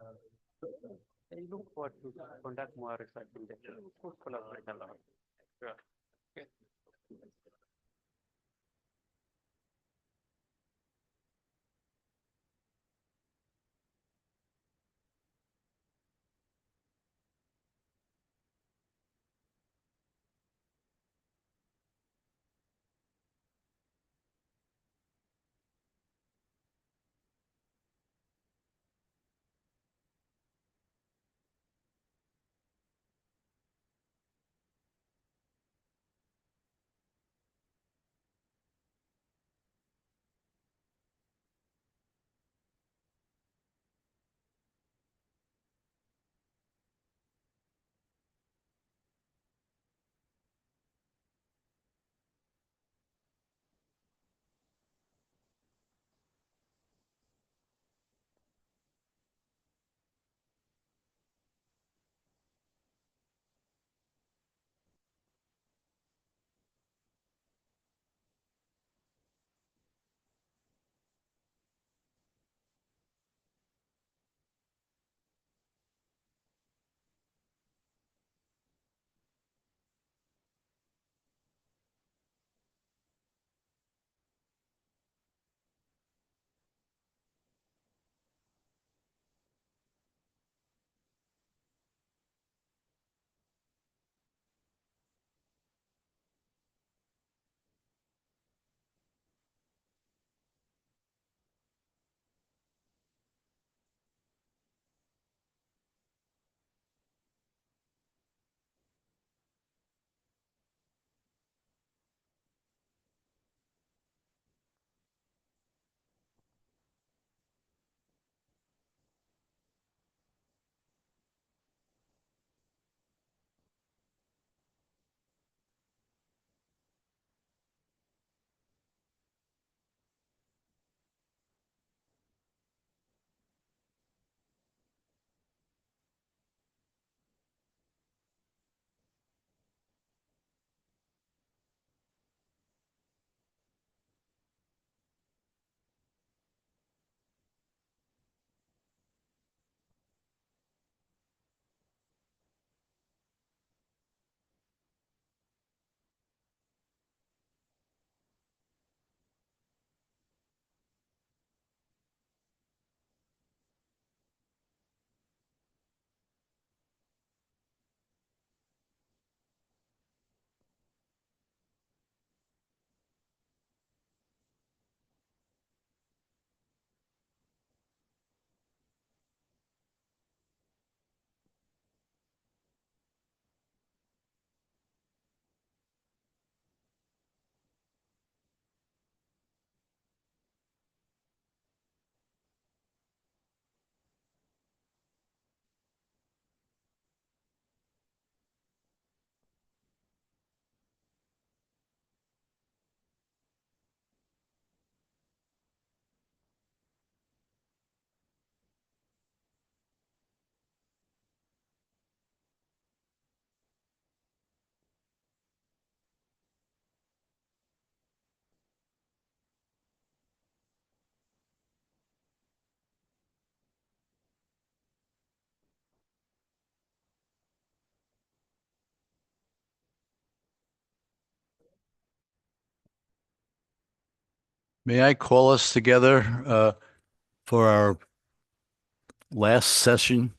I look forward to conduct more research in that. Could collaborate a lot. Sure. Okay. May I call us together for our last session?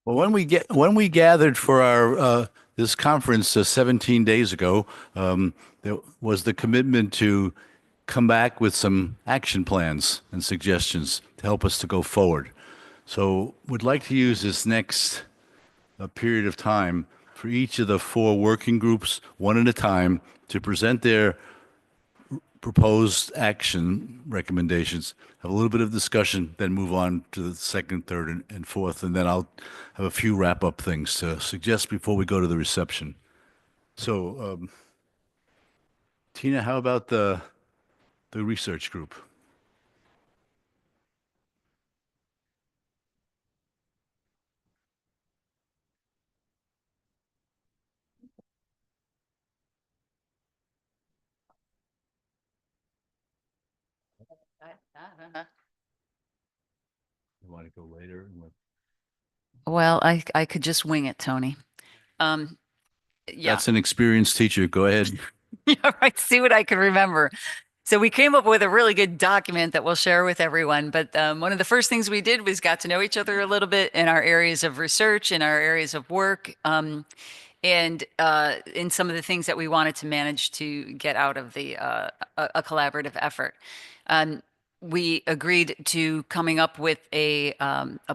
Well, when we gathered for our this conference 17 days ago, there was the commitment to come back with some action plans and suggestions to help us to go forward. So, would like to use this next period of time for each of the four working groups, one at a time, to present their proposed action recommendations, have a little bit of discussion, then move on to the second, third, and fourth, and then I'll have a few wrap-up things to suggest before we go to the reception. So, Tina, how about the research group? You want to go later? Well, I could just wing it, Tony. Um, yeah. That's an experienced teacher. Go ahead. Yeah, right. See what I can remember. So we came up with a really good document that we'll share with everyone. But one of the first things we did was got to know each other a little bit in our areas of research, in our areas of work, and in some of the things that we wanted to manage to get out of a collaborative effort. Um, we agreed to coming up with a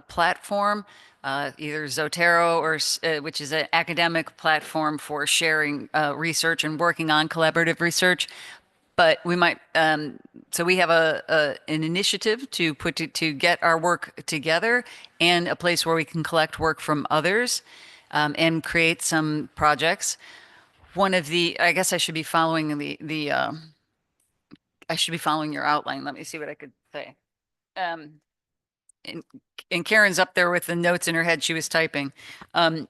platform, either Zotero or which is an academic platform for sharing research and working on collaborative research. But we might, so we have an initiative to to get our work together and a place where we can collect work from others and create some projects. One of the, I guess I should be following I should be following your outline. Let me see what I could say. Um, and, and Karen's up there with the notes in her head she was typing. Um,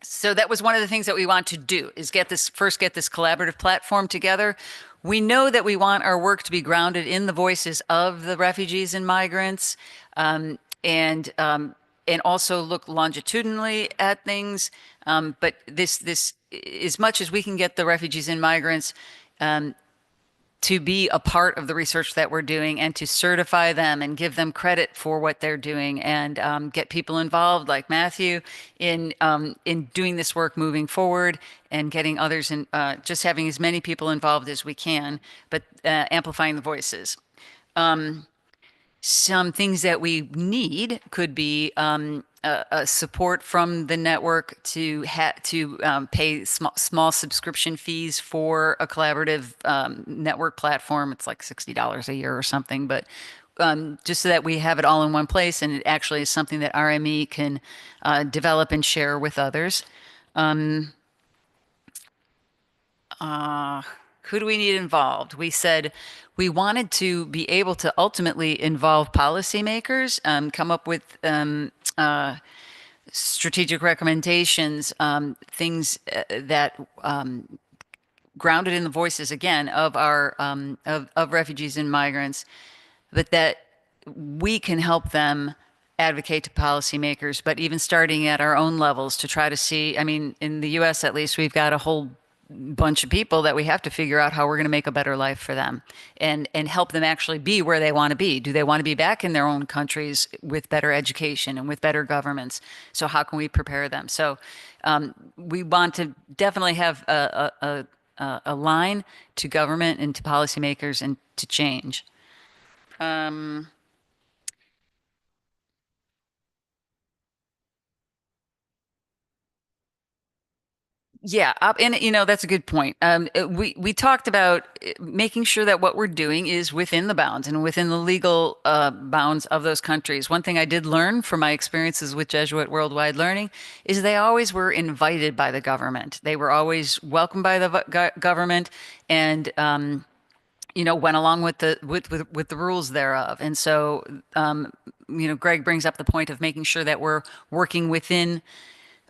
so that was one of the things that we want to do is get this collaborative platform together. We know that we want our work to be grounded in the voices of the refugees and migrants, um, and um, and also look longitudinally at things. But this as much as we can get the refugees and migrants to be a part of the research that we're doing and to certify them and give them credit for what they're doing and get people involved like Matthew in doing this work moving forward and getting others in just having as many people involved as we can, but amplifying the voices. Some things that we need could be a support from the network to pay small subscription fees for a collaborative network platform. It's like $60 a year or something, but just so that we have it all in one place and it actually is something that RME can develop and share with others. Who do we need involved? We said we wanted to be able to ultimately involve policymakers, come up with strategic recommendations, things that grounded in the voices again of our of refugees and migrants, but that we can help them advocate to policymakers, but even starting at our own levels to try to see, I mean, in the US at least, we've got a whole bunch of people that we have to figure out how we're going to make a better life for them and help them actually be where they want to be. Do they want to be back in their own countries with better education and with better governments? So how can we prepare them? So we want to definitely have a line to government and to policymakers and to change. Yeah, and that's a good point. We talked about making sure that what we're doing is within the bounds and within the legal bounds of those countries. One thing I did learn from my experiences with Jesuit Worldwide Learning is they always were invited by the government. They were always welcomed by the government, and went along with the rules thereof. And so, Greg brings up the point of making sure that we're working within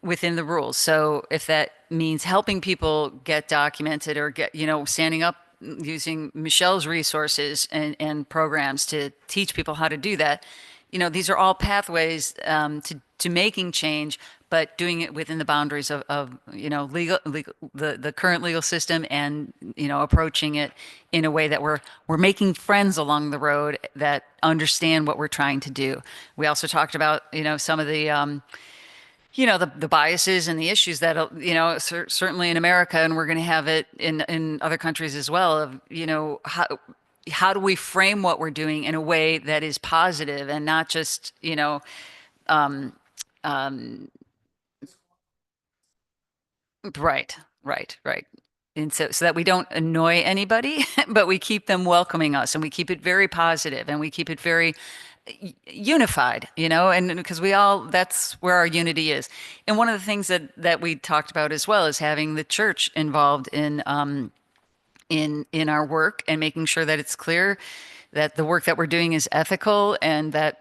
the rules. So if that means helping people get documented or get, standing up using Michelle's resources and programs to teach people how to do that, these are all pathways to making change, but doing it within the boundaries of legal the current legal system and approaching it in a way that we're making friends along the road that understand what we're trying to do. We also talked about some of the the biases and the issues that, certainly in America, and we're going to have it in other countries as well, of, how do we frame what we're doing in a way that is positive and not just, right, right. And so that we don't annoy anybody, but we keep them welcoming us and we keep it very positive and we keep it very unified, and because that's where our unity is. And one of the things that we talked about as well is having the church involved in our work and making sure that it's clear that the work that we're doing is ethical and that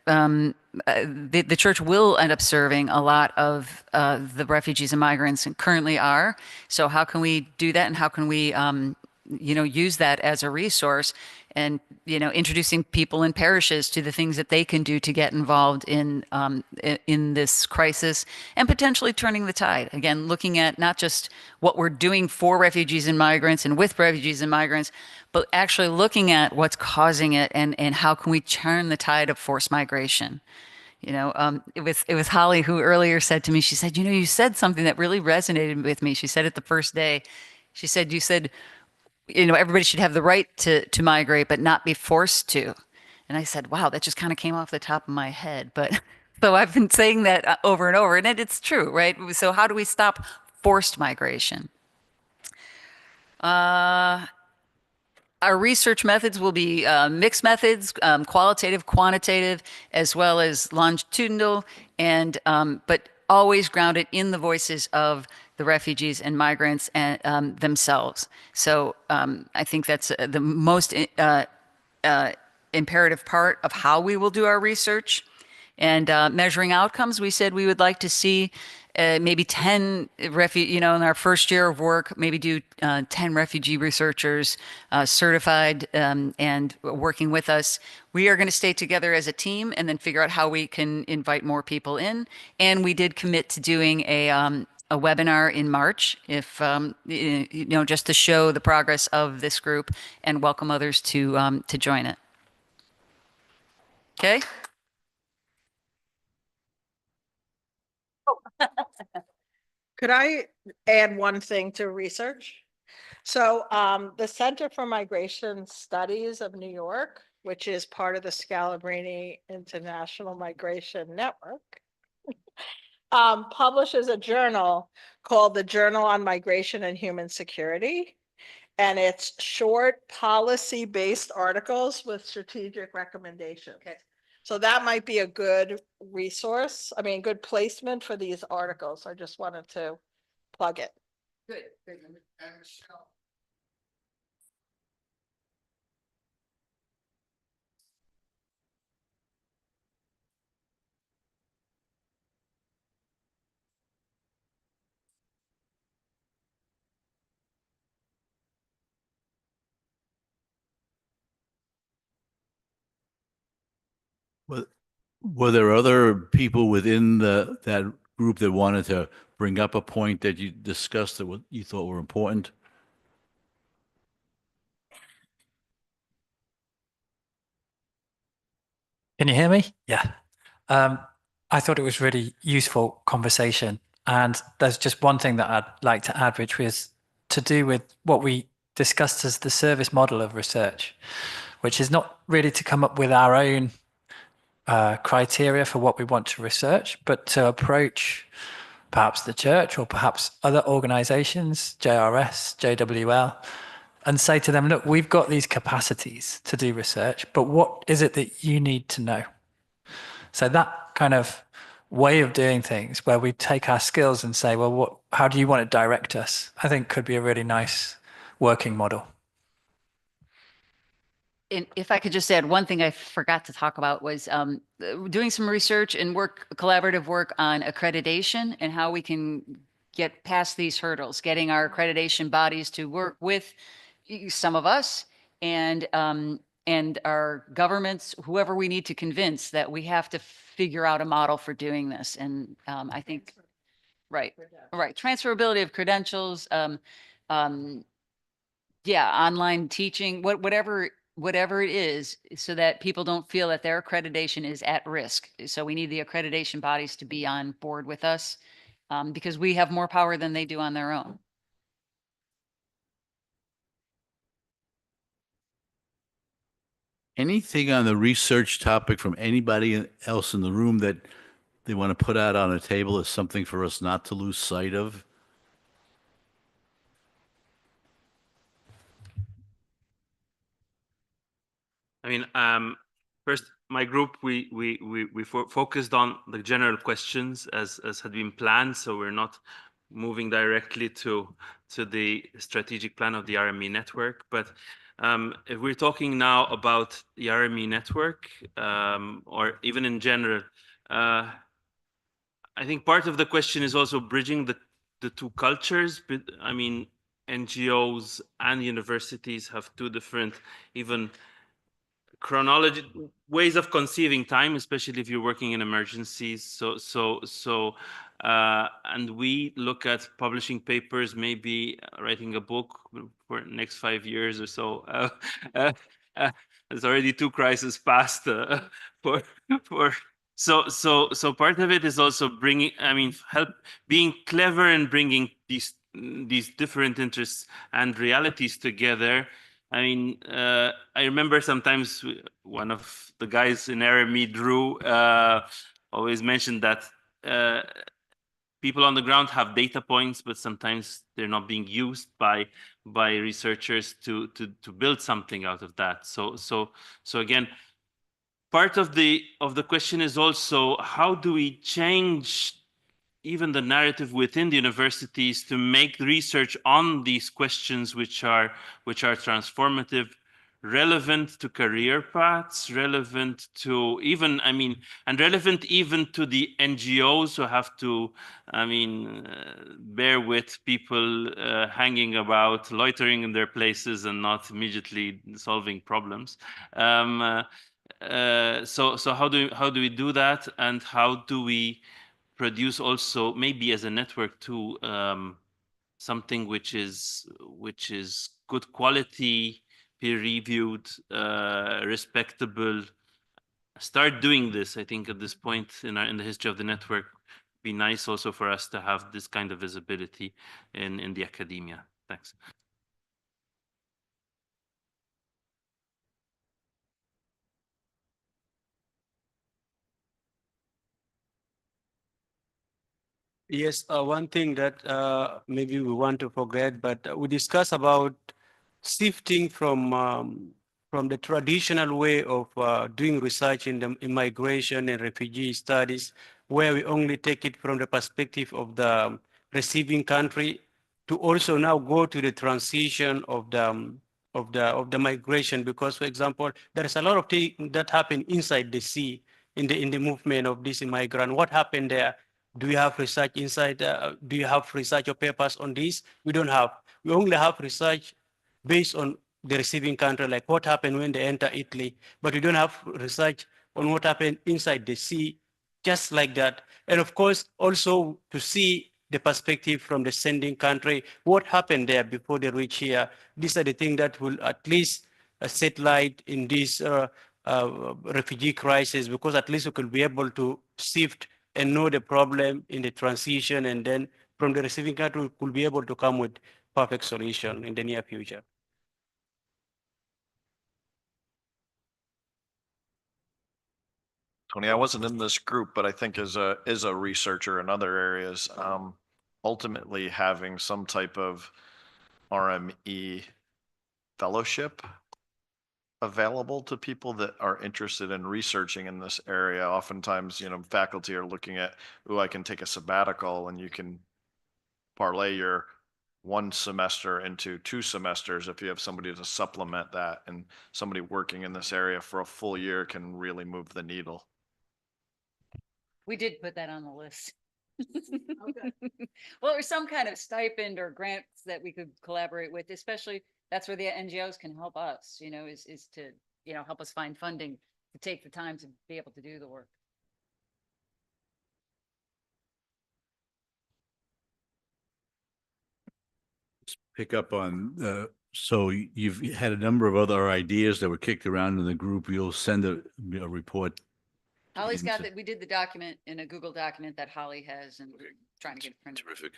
the church will end up serving a lot of the refugees and migrants and currently are. So how can we do that, and how can we use that as a resource and, introducing people in parishes to the things that they can do to get involved in this crisis and potentially turning the tide. Again, looking at not just what we're doing for refugees and migrants and with refugees and migrants, but actually looking at what's causing it and how can we turn the tide of forced migration. It was Holly who earlier said to me, she said, you said something that really resonated with me. She said it the first day. She said, you said, everybody should have the right to migrate, but not be forced to. And I said, wow, that just kind of came off the top of my head. But so I've been saying that over and over, and it's true, right? So how do we stop forced migration? Our research methods will be mixed methods, qualitative, quantitative, as well as longitudinal, and but always grounded in the voices of the refugees and migrants and themselves. So I think that's the most imperative part of how we will do our research. And measuring outcomes, we said we would like to see maybe 10 in our first year of work, maybe do 10 refugee researchers certified and working with us. We are going to stay together as a team and then figure out how we can invite more people in. And we did commit to doing a webinar in March, if just to show the progress of this group and welcome others to join it. Okay. Could I add one thing to research? So the Center for Migration Studies of New York, which is part of the Scalabrini International Migration Network, publishes a journal called the Journal on Migration and Human Security. And it's short policy-based articles with strategic recommendations. Okay. So that might be a good resource. I mean, good placement for these articles. I just wanted to plug it. Good. And Michelle. Were there other people within that group that wanted to bring up a point that you discussed that you thought were important? Can you hear me? Yeah. I thought it was really useful conversation. And there's just one thing that I'd like to add, which was to do with what we discussed as the service model of research, which is not really to come up with our own criteria for what we want to research, but to approach perhaps the church or perhaps other organizations, JRS, JWL, and say to them, look, we've got these capacities to do research, but what is it that you need to know? So that kind of way of doing things where we take our skills and say, well, how do you want to direct us? I think could be a really nice working model. And if I could just add one thing I forgot to talk about was doing some research and collaborative work on accreditation and how we can get past these hurdles, getting our accreditation bodies to work with some of us and our governments, whoever we need to convince that we have to figure out a model for doing this. And I think, right, transferability of credentials, online teaching, whatever it is, so that people don't feel that their accreditation is at risk. So we need the accreditation bodies to be on board with us because we have more power than they do on their own. Anything on the research topic from anybody else in the room that they want to put out on a table as something for us not to lose sight of? I mean, first, my group, we focused on the general questions as had been planned, so we're not moving directly to the strategic plan of the RME network. But if we're talking now about the RME network, or even in general, I think part of the question is also bridging the two cultures. But I mean, NGOs and universities have two different even chronology ways of conceiving time, especially if you're working in emergencies. And we look at publishing papers, maybe writing a book for the next 5 years or so. Uh, there's already 2 crises past for for. So part of it is also bringing, I mean, help being clever and bringing these different interests and realities together. I mean, I remember sometimes one of the guys in RME, Drew, always mentioned that people on the ground have data points, but sometimes they're not being used by researchers to build something out of that. So again, part of the question is also how do we change even the narrative within the universities to make research on these questions, which are transformative, relevant to career paths, relevant to even, I mean, and relevant even to the NGOs who have to, I mean, bear with people hanging about, loitering in their places and not immediately solving problems. So how do we do that, and how do we produce also maybe as a network too something which is good quality, peer reviewed, respectable. Start doing this. I think at this point in the history of the network, be nice also for us to have this kind of visibility in the academia. Thanks. Yes, one thing that maybe we want to forget, but we discuss about shifting from the traditional way of doing research in the immigration and refugee studies, where we only take it from the perspective of the receiving country, to also now go to the transition of the migration. Because, for example, there is a lot of things that happen inside the sea in the movement of this immigrant. What happened there? Do you have research inside? Do you have research or papers on this? We don't have. We only have research based on the receiving country, like what happened when they enter Italy, but we don't have research on what happened inside the sea, just like that. And of course, also to see the perspective from the sending country, what happened there before they reach here. These are the things that will at least set light in this refugee crisis, because at least we could be able to sift and know the problem in the transition, and then from the receiving country, we could be able to come with perfect solution in the near future. Tony, I wasn't in this group, but I think as a researcher in other areas, ultimately having some type of RME fellowship available to people that are interested in researching in this area. Oftentimes, faculty are looking at, oh, I can take a sabbatical, and you can parlay your 1 semester into 2 semesters if you have somebody to supplement that, and somebody working in this area for a full year can really move the needle. We did put that on the list. Well, or some kind of stipend or grants that we could collaborate with, especially that's where the NGOs can help us, is to, help us find funding to take the time to be able to do the work. Pick up on, so you've had a number of other ideas that were kicked around in the group. You'll send a report. Holly's got that. We did the document in a Google document that Holly has, and trying to get it printed. Terrific.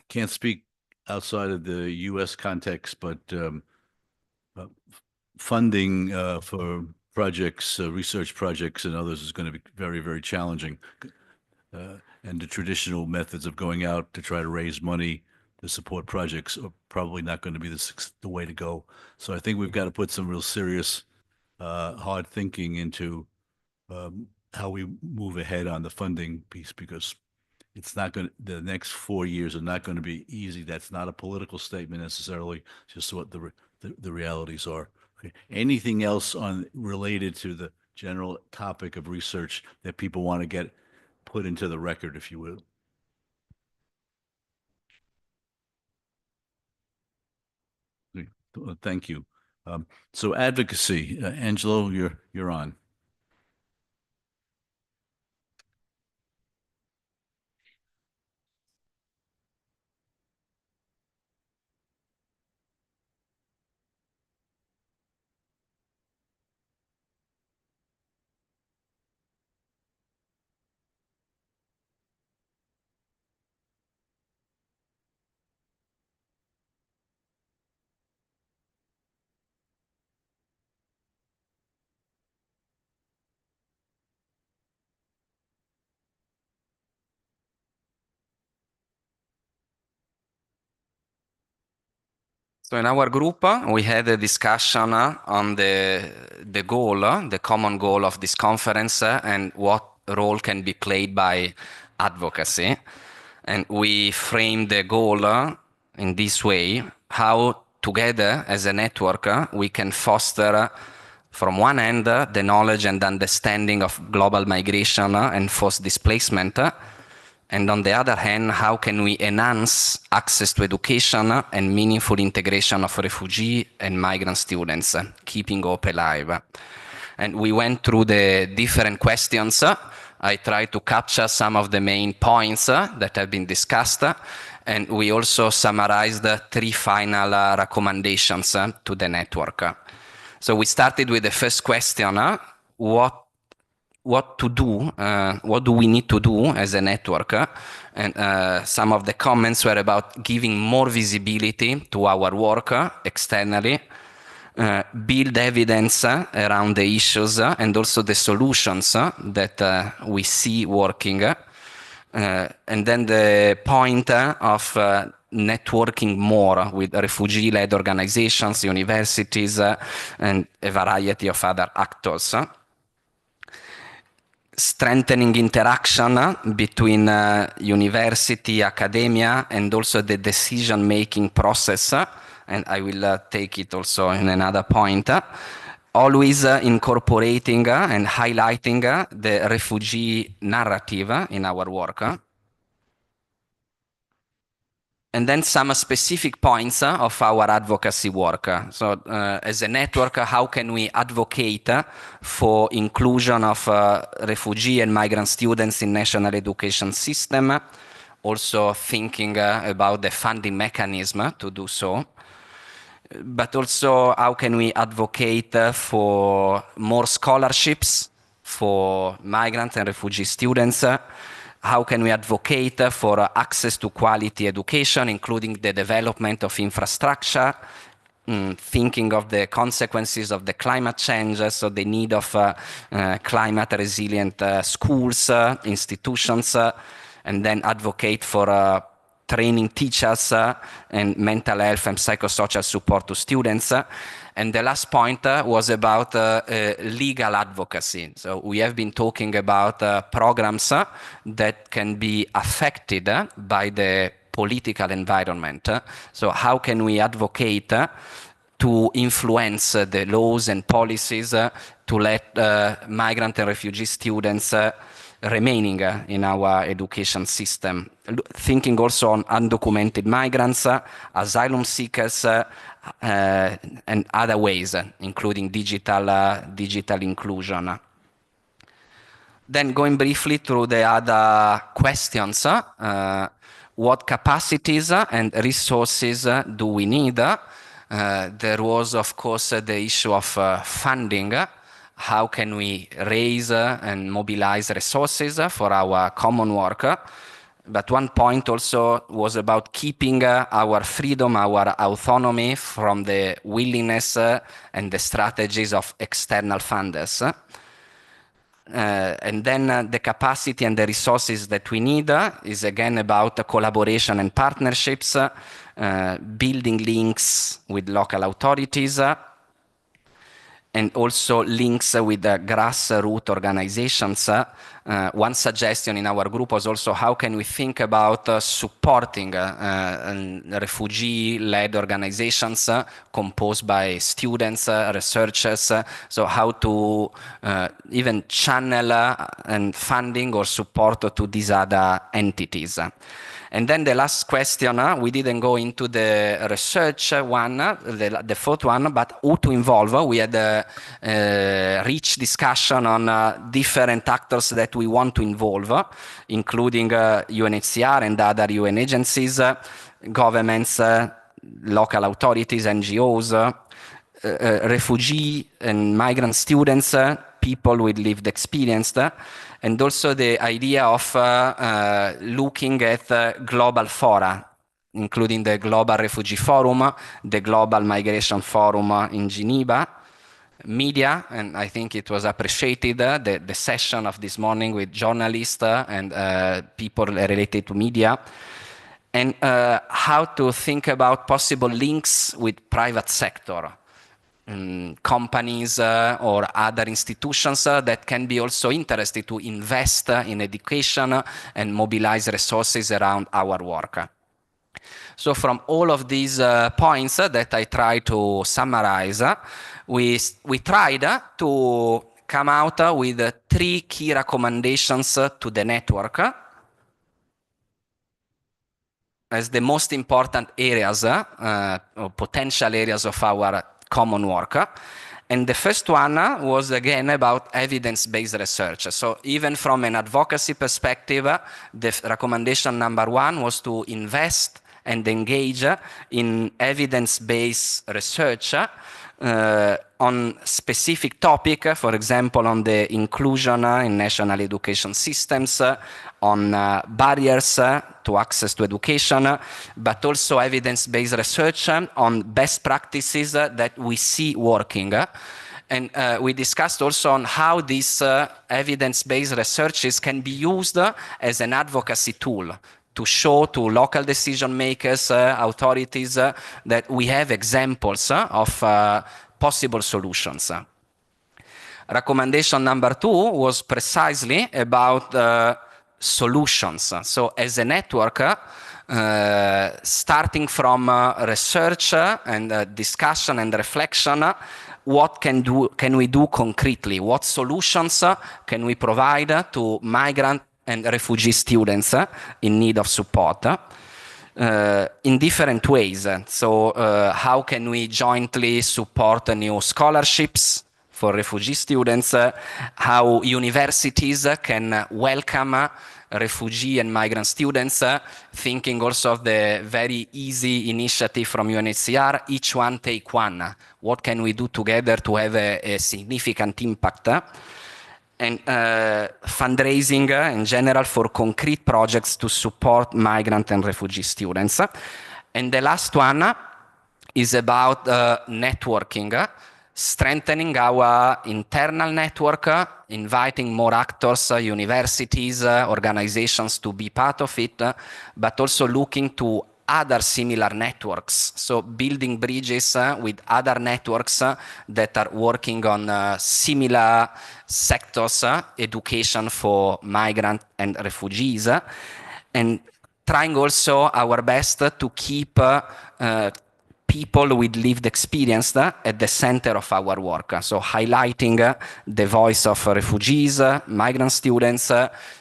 Can't speak outside of the U.S. context, but funding for projects, research projects and others is going to be very, very challenging. And the traditional methods of going out to try to raise money to support projects are probably not going to be the way to go. So I think we've got to put some real serious, hard thinking into how we move ahead on the funding piece, because it's not going to, the next 4 years are not going to be easy. That's not a political statement necessarily, just what the realities are. Okay. Anything else related to the general topic of research that people want to get put into the record, if you will? Thank you. So advocacy, Angelo, you're on. So in our group, we had a discussion on the goal, the common goal of this conference, and what role can be played by advocacy. And we framed the goal in this way: how together as a network we can foster, from one end, the knowledge and understanding of global migration and forced displacement. And on the other hand, how can we enhance access to education and meaningful integration of refugee and migrant students, keeping hope alive? And we went through the different questions. I tried to capture some of the main points that have been discussed, and we also summarized 3 final recommendations to the network. So we started with the first question: what to do, what do we need to do as a network? And some of the comments were about giving more visibility to our work externally, build evidence around the issues and also the solutions that we see working. And then the point of networking more with refugee-led organizations, universities, and a variety of other actors. Strengthening interaction between university, academia, and also the decision-making process. And I will take it also in another point. Always incorporating and highlighting the refugee narrative in our work. And then some specific points of our advocacy work. So as a network, how can we advocate for inclusion of refugee and migrant students in national education system? Also thinking about the funding mechanism to do so. But also how can we advocate for more scholarships for migrant and refugee students? How can we advocate for access to quality education, including the development of infrastructure, thinking of the consequences of the climate change, so the need of climate resilient schools, institutions, and then advocate for training teachers and mental health and psychosocial support to students. And the last point was about legal advocacy. So we have been talking about programs that can be affected by the political environment. So how can we advocate to influence the laws and policies to let migrant and refugee students remaining in our education system, thinking also on undocumented migrants, asylum seekers, and other ways, including digital inclusion. Then going briefly through the other questions, what capacities and resources do we need? There was, of course, the issue of funding. How can we raise and mobilize resources for our common work? But one point also was about keeping our freedom, our autonomy from the willingness and the strategies of external funders. And then the capacity and the resources that we need is again about collaboration and partnerships, building links with local authorities, and also links with grassroots organizations. One suggestion in our group was also how can we think about supporting refugee-led organizations composed by students, researchers, so how to even channel and funding or support to these other entities. And then the last question, we didn't go into the research one, the fourth one, but who to involve. We had a rich discussion on different actors that we want to involve, including UNHCR and other UN agencies, governments, local authorities, NGOs, refugee and migrant students, people with lived experience, and also the idea of looking at global fora, including the Global Refugee Forum, the Global Migration Forum in Geneva, media, and I think it was appreciated, the session of this morning with journalists and people related to media, and how to think about possible links with private sector. Companies or other institutions that can be also interested to invest in education and mobilize resources around our work. So from all of these points that I try to summarize, we tried to come out with 3 key recommendations to the network as the most important areas or potential areas of our common work. And the first one was again about evidence-based research. So even from an advocacy perspective, the recommendation number 1 was to invest and engage in evidence-based research on specific topic, for example, on the inclusion in national education systems, on barriers to access to education, but also evidence-based research on best practices that we see working. And we discussed also on how these evidence-based researches can be used as an advocacy tool to show to local decision makers, authorities, that we have examples of possible solutions. Recommendation number 2 was precisely about solutions. So as a network, starting from research and discussion and reflection, what can we do concretely? What solutions can we provide to migrant and refugee students in need of support in different ways? So how can we jointly support new scholarships for refugee students? How universities can welcome refugee and migrant students, thinking also of the very easy initiative from UNHCR, each one take one. What can we do together to have a significant impact? And fundraising in general for concrete projects to support migrant and refugee students. And the last one is about networking, strengthening our internal network, inviting more actors, universities, organizations to be part of it, but also looking to other similar networks. So building bridges with other networks that are working on similar sectors, education for migrant and refugees, and trying also our best to keep people with lived experience at the center of our work. So highlighting the voice of refugees, migrant students,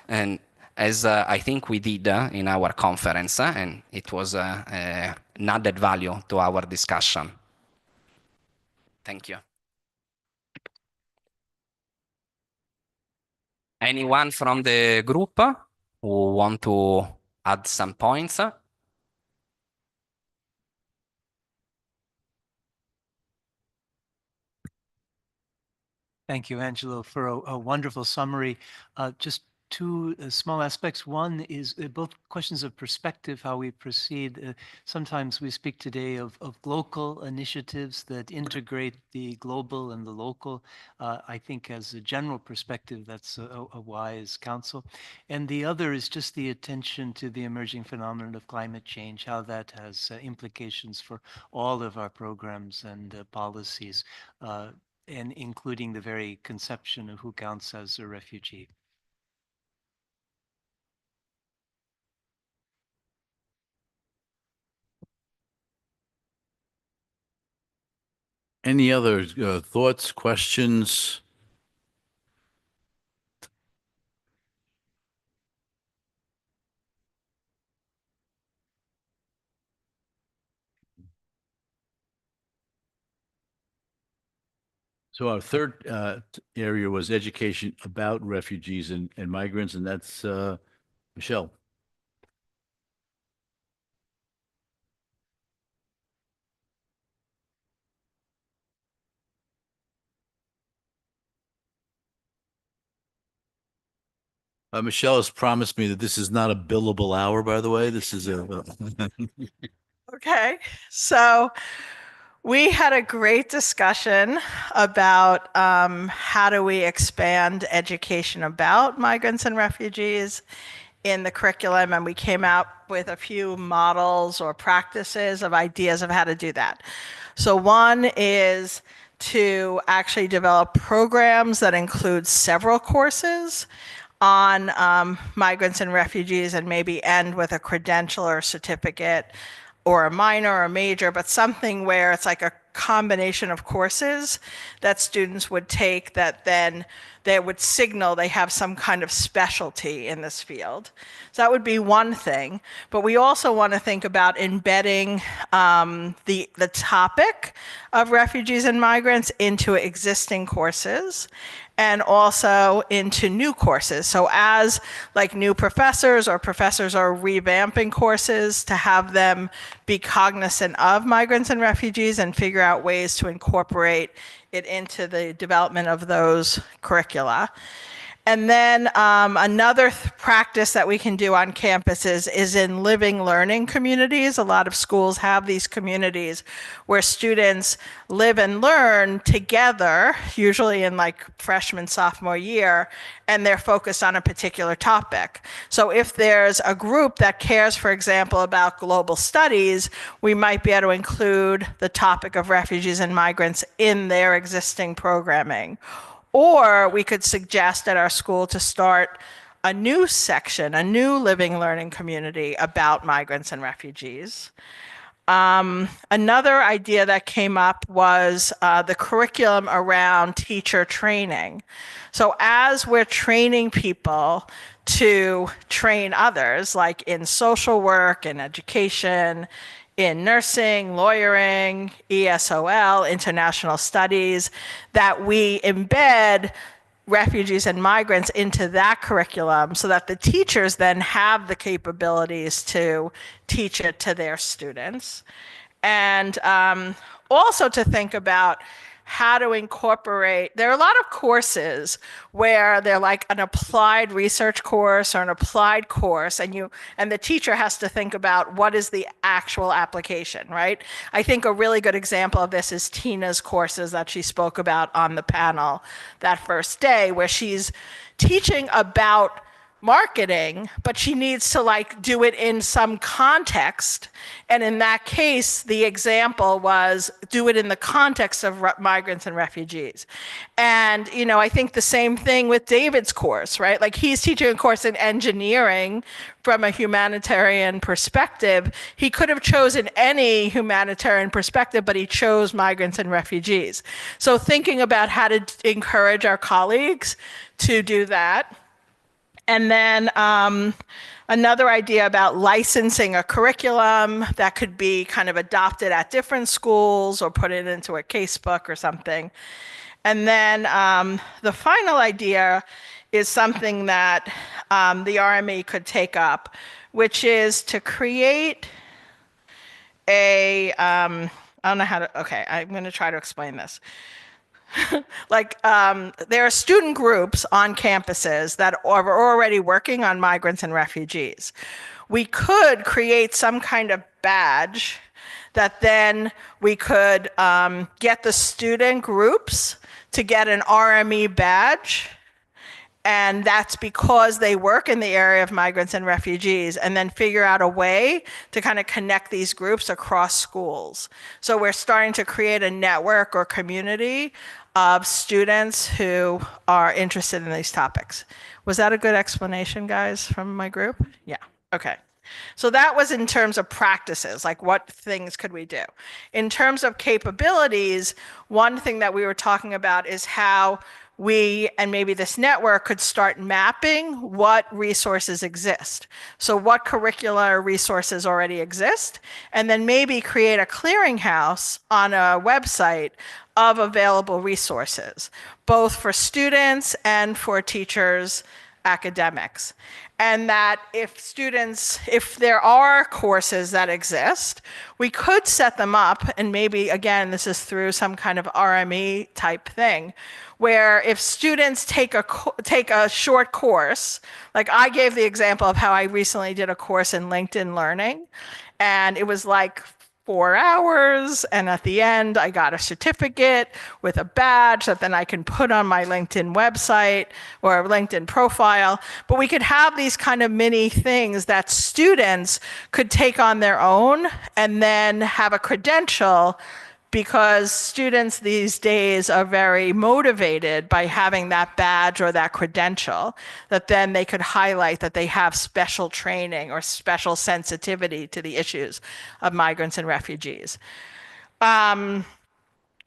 and as I think we did in our conference, and it was an added value to our discussion. Thank you. Anyone from the group who want to add some points? Thank you, Angelo, for a wonderful summary. Just 2 small aspects. One is both questions of perspective, how we proceed. Sometimes we speak today of local initiatives that integrate the global and the local. I think as a general perspective, that's a wise counsel. And the other is just the attention to the emerging phenomenon of climate change, how that has implications for all of our programs and policies. And including the very conception of who counts as a refugee. Any other thoughts, questions? So our third area was education about refugees and migrants, and that's Michelle. Michelle has promised me that this is not a billable hour, by the way. This is a. Okay, so we had a great discussion about how do we expand education about migrants and refugees in the curriculum, and we came out with a few models or practices of ideas of how to do that. So one is to actually develop programs that include several courses on migrants and refugees, and maybe end with a credential or certificate or a minor or a major, but something where it's like a combination of courses that students would take that then they would signal they have some kind of specialty in this field. So that would be one thing. But we also want to think about embedding the topic of refugees and migrants into existing courses and also into new courses. So as like new professors or professors are revamping courses, to have them be cognizant of migrants and refugees and figure out ways to incorporate it into the development of those curricula. And then another practice that we can do on campuses is in living learning communities. A lot of schools have these communities where students live and learn together, usually in like freshman, sophomore year, and they're focused on a particular topic. So if there's a group that cares, for example, about global studies, we might be able to include the topic of refugees and migrants in their existing programming. Or we could suggest at our school to start a new section, a new living learning community about migrants and refugees. Another idea that came up was the curriculum around teacher training. So as we're training people to train others, like in social work and education, in nursing, lawyering, ESOL, international studies, that we embed refugees and migrants into that curriculum so that the teachers then have the capabilities to teach it to their students. And also to think about how to incorporate, there are a lot of courses where they're like an applied research course or an applied course, and the teacher has to think about what is the actual application, right? I think a really good example of this is Tina's courses that she spoke about on the panel that first day, where she's teaching about marketing, but she needs to like do it in some context. And in that case, the example was do it in the context of migrants and refugees. And, I think the same thing with David's course, right? Like he's teaching a course in engineering from a humanitarian perspective. He could have chosen any humanitarian perspective, but he chose migrants and refugees. So thinking about how to encourage our colleagues to do that. And then another idea about licensing a curriculum that could be kind of adopted at different schools or put it into a casebook or something. And then the final idea is something that the RME could take up, which is to create I don't know how to, okay, I'm going to try to explain this. Like there are student groups on campuses that are already working on migrants and refugees. We could create some kind of badge that then we could get the student groups to get an RME badge. And that's because they work in the area of migrants and refugees, and then figure out a way to kind of connect these groups across schools. So we're starting to create a network or community of students who are interested in these topics. Was that a good explanation, guys, from my group? Yeah, okay. So that was in terms of practices, like what things could we do? In terms of capabilities, one thing that we were talking about is how we and maybe this network could start mapping what resources exist. So what curricular resources already exist, and then maybe create a clearinghouse on a website of available resources, both for students and for teachers, academics. And that if there are courses that exist, we could set them up, and maybe, again, this is through some kind of RME type thing, where if students take a short course, like I gave the example of how I recently did a course in LinkedIn Learning, and it was like 4 hours, and at the end I got a certificate with a badge that then I can put on my LinkedIn website or LinkedIn profile. But we could have these kind of mini things that students could take on their own and then have a credential, because students these days are very motivated by having that badge or that credential, that then they could highlight that they have special training or special sensitivity to the issues of migrants and refugees.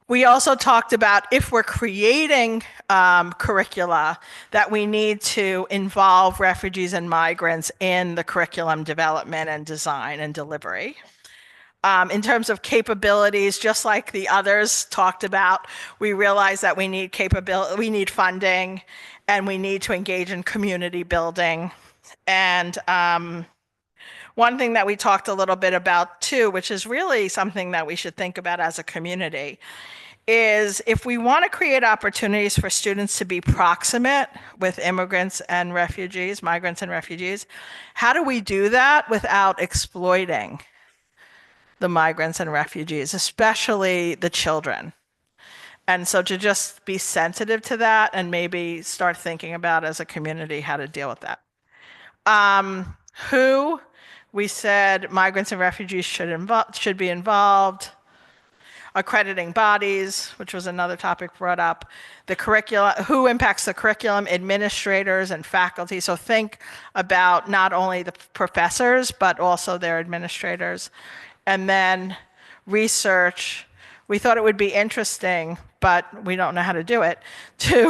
We also talked about, if we're creating curricula, that we need to involve refugees and migrants in the curriculum development and design and delivery. In terms of capabilities, just like the others talked about, we realize that we need funding, and we need to engage in community building. And one thing that we talked a little bit about too, which is really something that we should think about as a community, is if we want to create opportunities for students to be proximate with immigrants and refugees, migrants and refugees, how do we do that without exploiting the migrants and refugees, especially the children? And so to just be sensitive to that and maybe start thinking about as a community how to deal with that. Who? We said migrants and refugees should be involved. Accrediting bodies, which was another topic brought up. The curricula, who impacts the curriculum? Administrators and faculty. So think about not only the professors, but also their administrators. And then research. We thought it would be interesting, but we don't know how to do it, to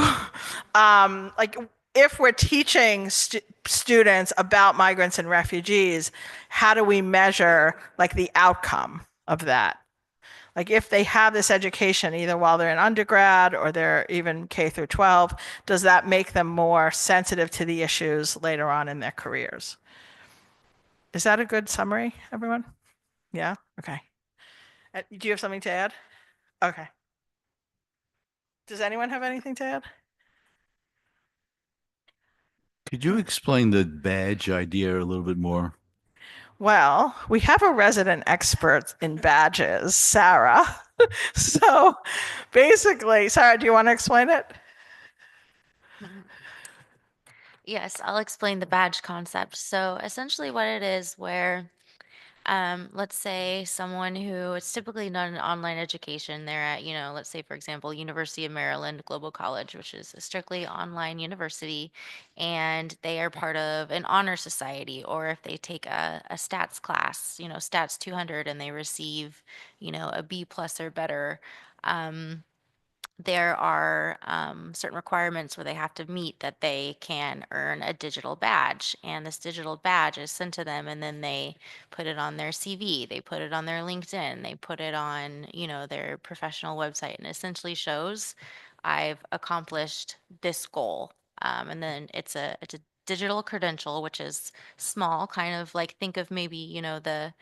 like, if we're teaching students about migrants and refugees, how do we measure like the outcome of that? Like, if they have this education either while they're in undergrad or they're even K through 12, does that make them more sensitive to the issues later on in their careers? Is that a good summary, everyone? Yeah? Okay. Do you have something to add? Okay. Does anyone have anything to add? Could you explain the badge idea a little bit more? Well, we have a resident expert in badges, Sarah. So basically, Sarah, do you want to explain it? Yes, I'll explain the badge concept. So essentially what it is, where let's say someone who, it's typically not an online education, they're at, let's say, for example, University of Maryland Global College, which is a strictly online university, and they are part of an honor society, or if they take a stats class, stats 200, and they receive, a B plus or better, there are certain requirements where they have to meet that they can earn a digital badge. And this digital badge is sent to them, and then they put it on their CV, they put it on their LinkedIn, they put it on, their professional website, and essentially shows, I've accomplished this goal. And then it's a digital credential, which is small, kind of like, think of maybe, the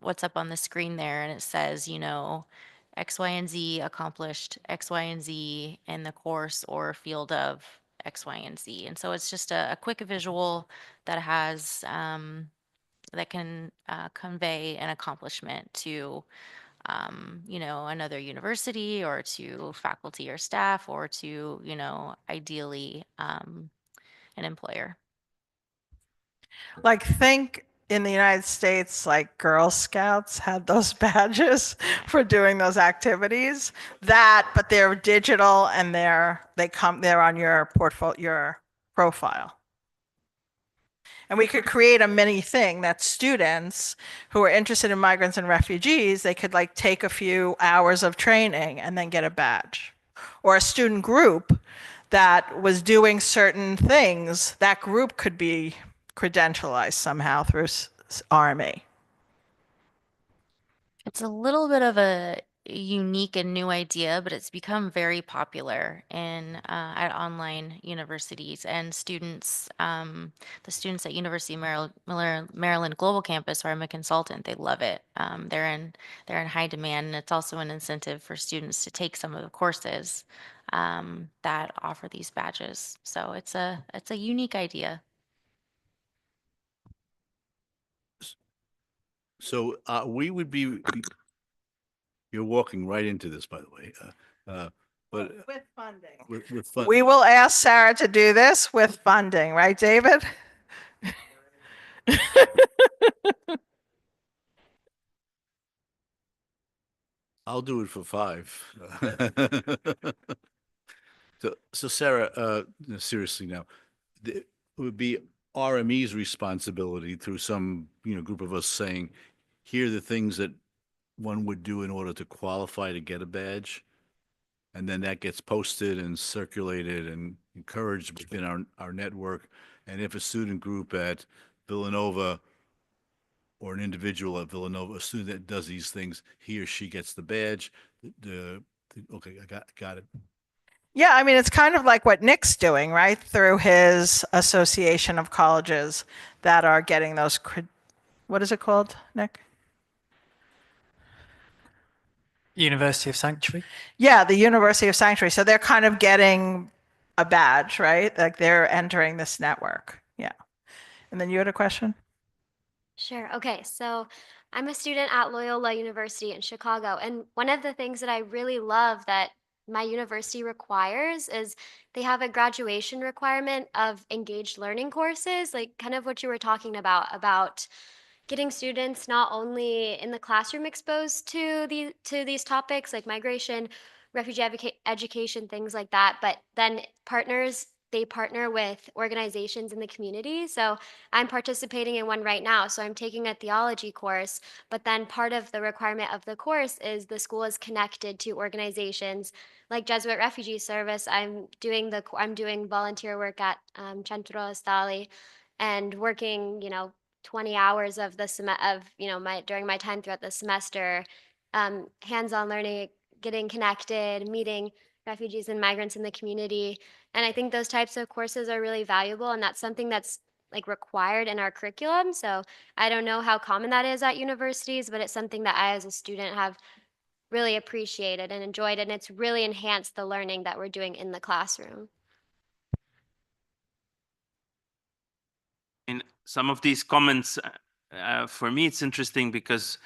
what's up on the screen there, and it says, X, Y, and Z accomplished X, Y, and Z in the course or field of X, Y, and Z. And so it's just a quick visual that has, that can convey an accomplishment to, another university, or to faculty or staff, or to, ideally, an employer. Like, think in the United States, like Girl Scouts had those badges for doing those activities. But they're digital, and they're on your profile. And we could create a mini thing that students who are interested in migrants and refugees, they could like take a few hours of training and then get a badge. or a student group that was doing certain things, that group could be credentialized somehow through RME. It's a little bit of a unique and new idea, but it's become very popular in at online universities and students. The students at University of Maryland Global Campus, where I'm a consultant, they love it. They're in high demand, and it's also an incentive for students to take some of the courses that offer these badges. So it's a unique idea. So we would be, you're walking right into this, by the way. But With funding. with fun. We will ask Sarah to do this with funding, right, David? I'll do it for 5. So Sarah, no, seriously now, it would be RME's responsibility through some, group of us saying, here are the things that one would do in order to qualify to get a badge. And then that gets posted and circulated and encouraged within our network. And if a student group at Villanova or an individual at Villanova, a student that does these things, he or she gets the badge. Okay, I got it. Yeah, I mean, it's kind of like what Nick's doing, right? Through his association of colleges that are getting those, what is it called, Nick? University of Sanctuary. Yeah, the University of Sanctuary. So they're kind of getting a badge, right? Like they're entering this network. Yeah. And then you had a question? Sure. Okay. So I'm a student at Loyola University in Chicago. And one of the things that I really love that my university requires is they have a graduation requirement of engaged learning courses, like kind of what you were talking about getting students not only in the classroom exposed to these topics like migration, refugee education, things like that, but then they partner with organizations in the community. So I'm participating in one right now. So I'm taking a theology course, but then part of the requirement of the course is the school is connected to organizations like Jesuit Refugee Service. I'm doing volunteer work at Centro Estali and working, 20 hours of the during my time throughout the semester, hands-on learning, getting connected, meeting refugees and migrants in the community. And I think those types of courses are really valuable, and that's something that's like required in our curriculum. So I don't know how common that is at universities, but it's something that I as a student have really appreciated and enjoyed, and it's really enhanced the learning that we're doing in the classroom. In some of these comments, for me, it's interesting because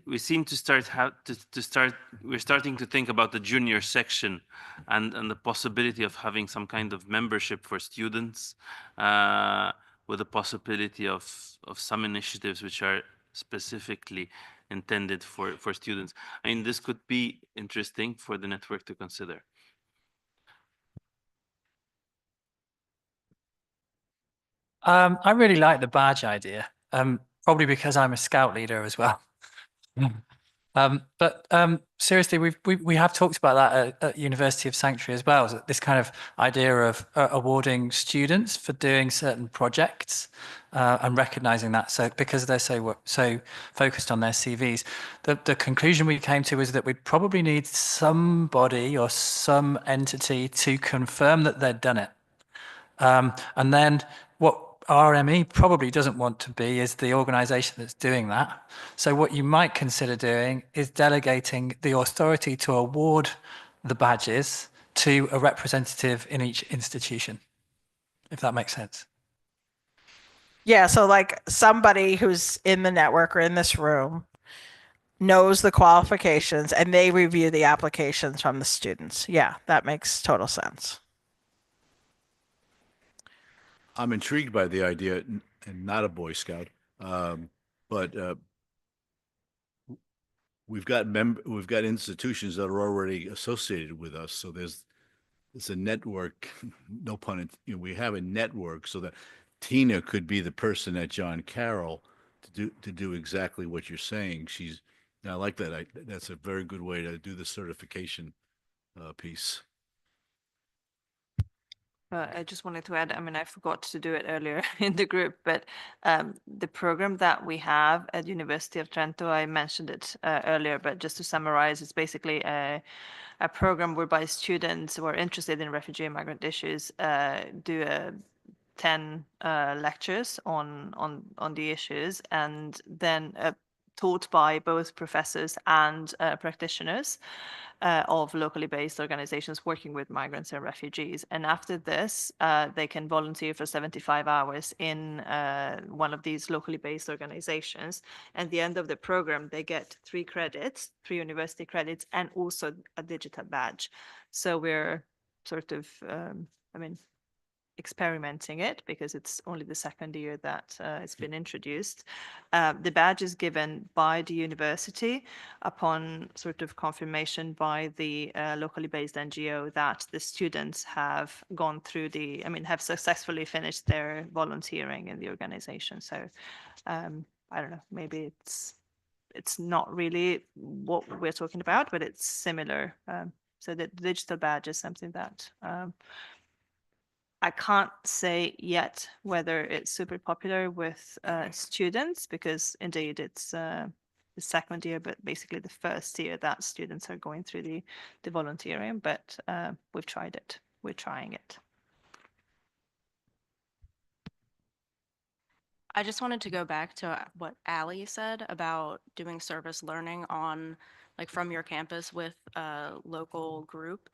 we seem to we're starting to think about the junior section and the possibility of having some kind of membership for students, with the possibility of some initiatives which are specifically intended for students. I mean, this could be interesting for the network to consider. I really like the badge idea, probably because I'm a scout leader as well. But seriously, we have talked about that at University of Sanctuary as well. So this kind of idea of awarding students for doing certain projects and recognizing that. So because they're so focused on their CVs, the conclusion we came to is that we'd probably need somebody or some entity to confirm that they'd done it. And then what RME probably doesn't want to be is the organization that's doing that. So what you might consider doing is delegating the authority to award the badges to a representative in each institution, if that makes sense. Yeah, so like somebody who's in the network or in this room knows the qualifications and they review the applications from the students. Yeah, that makes total sense. I'm intrigued by the idea, and not a Boy Scout, but we've got institutions that are already associated with us, so it's a network. No pun intended. We have a network, so that Tina could be the person at John Carroll to do exactly what you're saying. I like that. That's a very good way to do the certification. piece. I just wanted to add, I mean, I forgot to do it earlier in the group, but the program that we have at University of Trento, I mentioned it earlier, but just to summarize, it's basically a program whereby students who are interested in refugee and migrant issues do 10 lectures on the issues, and then taught by both professors and practitioners of locally based organizations working with migrants and refugees. And after this, they can volunteer for 75 hours in one of these locally based organizations. At the end of the program, they get 3 credits, 3 university credits, and also a digital badge. So we're sort of, I mean, experimenting it because it's only the second year that it's been introduced. The badge is given by the university upon sort of confirmation by the locally based NGO that the students have gone through the, I mean, have successfully finished their volunteering in the organization. So I don't know, maybe it's not really what we're talking about, but it's similar. So the digital badge is something that I can't say yet whether it's super popular with students, because indeed it's the second year, but basically the first year that students are going through the volunteering, but we've tried it. We're trying it. I just wanted to go back to what Ali said about doing service learning on, like, from your campus with a local group.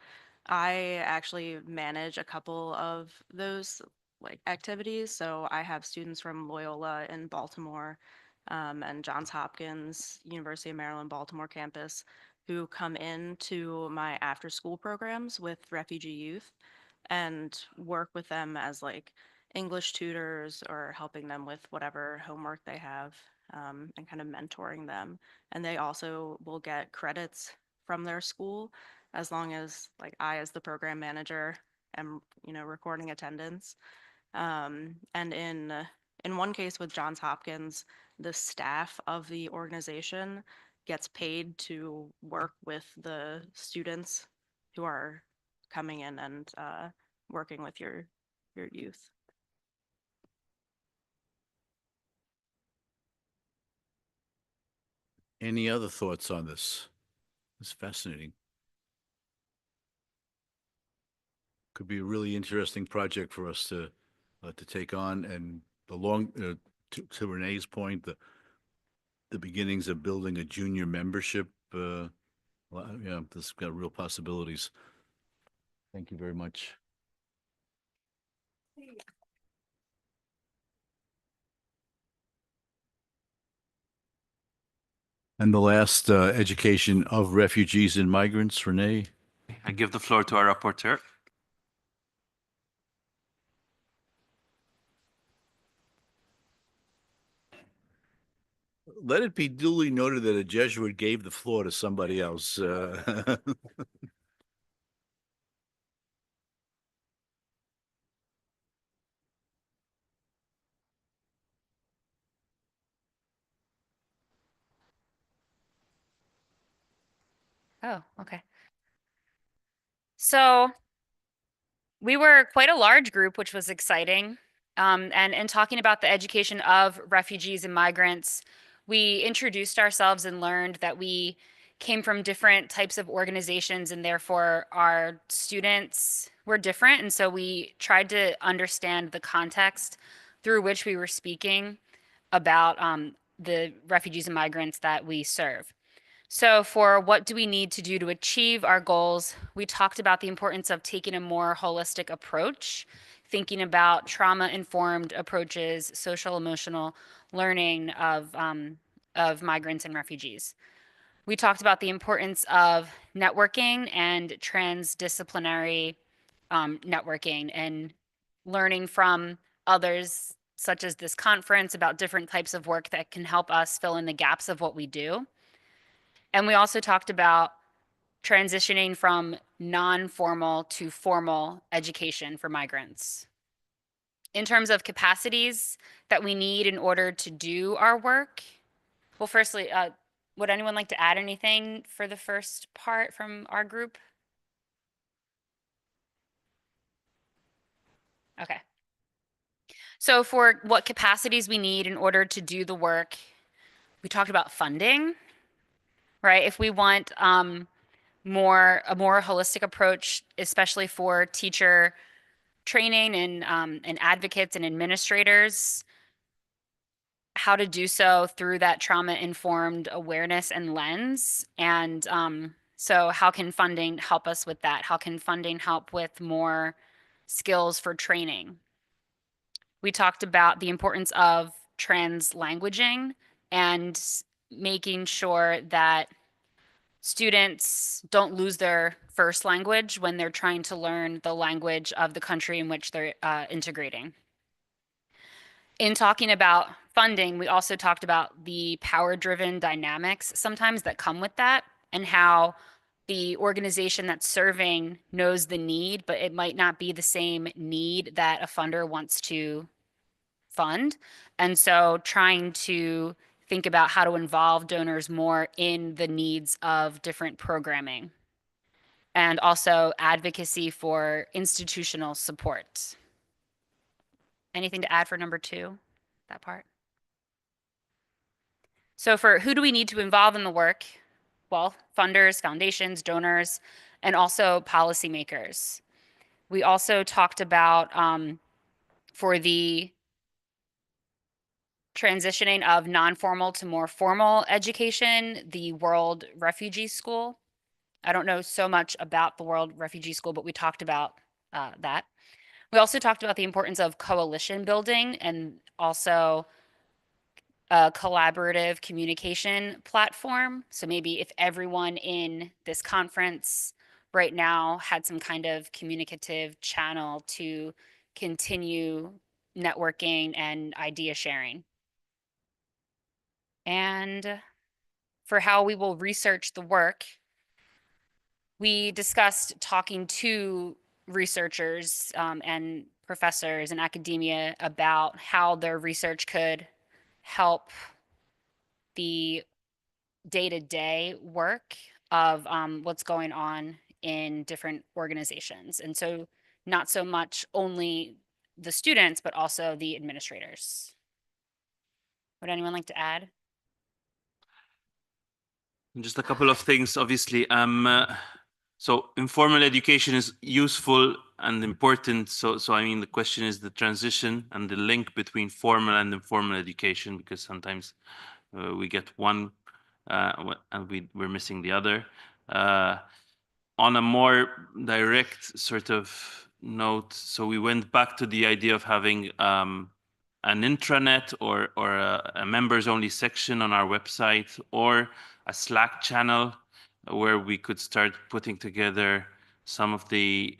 I actually manage a couple of those like activities. So I have students from Loyola in Baltimore and Johns Hopkins, University of Maryland, Baltimore campus who come in to my after school programs with refugee youth and work with them as like English tutors or helping them with whatever homework they have, and kind of mentoring them. And they also will get credits from their school as long as like I, as the program manager, am, you know, recording attendance. And in one case with Johns Hopkins, the staff of the organization gets paid to work with the students who are coming in and working with your youth. Any other thoughts on this? It's fascinating. Could be a really interesting project for us to take on. And the long, to Renee's point, the beginnings of building a junior membership. Yeah, this has got real possibilities. Thank you very much. And the last, education of refugees and migrants, Renee. I give the floor to our rapporteur. Let it be duly noted that a Jesuit gave the floor to somebody else. Oh, okay. So we were quite a large group, which was exciting. And talking about the education of refugees and migrants, we introduced ourselves and learned that we came from different types of organizations, and therefore our students were different. And so we tried to understand the context through which we were speaking about the refugees and migrants that we serve. So, for what do we need to do to achieve our goals, we talked about the importance of taking a more holistic approach, thinking about trauma informed approaches, social emotional learning of migrants and refugees. We talked about the importance of networking and transdisciplinary networking and learning from others, such as this conference, about different types of work that can help us fill in the gaps of what we do. And we also talked about transitioning from non-formal to formal education for migrants. In terms of capacities that we need in order to do our work, well, firstly, would anyone like to add anything for the first part from our group? Okay. So for what capacities we need in order to do the work, we talked about funding, right? If we want a more holistic approach, especially for teacher training and advocates and administrators, how to do so through that trauma-informed awareness and lens. And so how can funding help us with that? How can funding help with more skills for training? We talked about the importance of trans languaging and making sure that students don't lose their first language when they're trying to learn the language of the country in which they're integrating. In talking about funding, we also talked about the power-driven dynamics sometimes that come with that, and how the organization that's serving knows the need, but it might not be the same need that a funder wants to fund. And so trying to think about how to involve donors more in the needs of different programming, and also advocacy for institutional support. Anything to add for number 2, that part? So for who do we need to involve in the work? Well, funders, foundations, donors, and also policymakers. We also talked about for the transitioning of non-formal to more formal education, the World Refugee School. I don't know so much about the World Refugee School, but we talked about that. We also talked about the importance of coalition building and also a collaborative communication platform. So maybe if everyone in this conference right now had some kind of communicative channel to continue networking and idea sharing. And for how we will research the work, we discussed talking to researchers and professors and academia about how their research could help the day-to-day work of what's going on in different organizations. And so not so much only the students, but also the administrators. Would anyone like to add? Just a couple of things, obviously. So informal education is useful and important. So I mean, the question is the transition and the link between formal and informal education, because sometimes we get one and we're missing the other. On a more direct sort of note, so we went back to the idea of having an intranet or a members only section on our website, or a Slack channel where we could start putting together some of the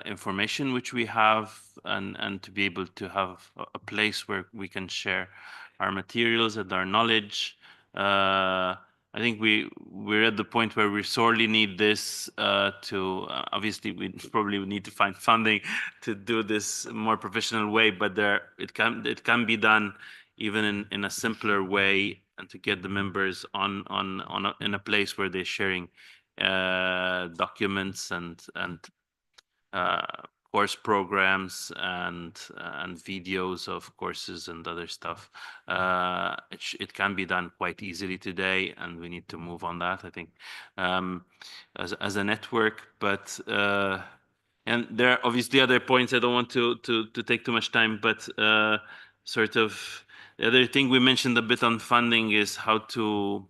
information which we have, and to be able to have a place where we can share our materials and our knowledge. I think we're at the point where we sorely need this to obviously we probably need to find funding to do this more professional way, but it can be done even in a simpler way, and to get the members in a place where they're sharing documents and course programs and videos of courses and other stuff. It can be done quite easily today, and we need to move on that, I think, as a network. But and there are obviously other points. I don't want to take too much time, but sort of the other thing we mentioned a bit on funding is how to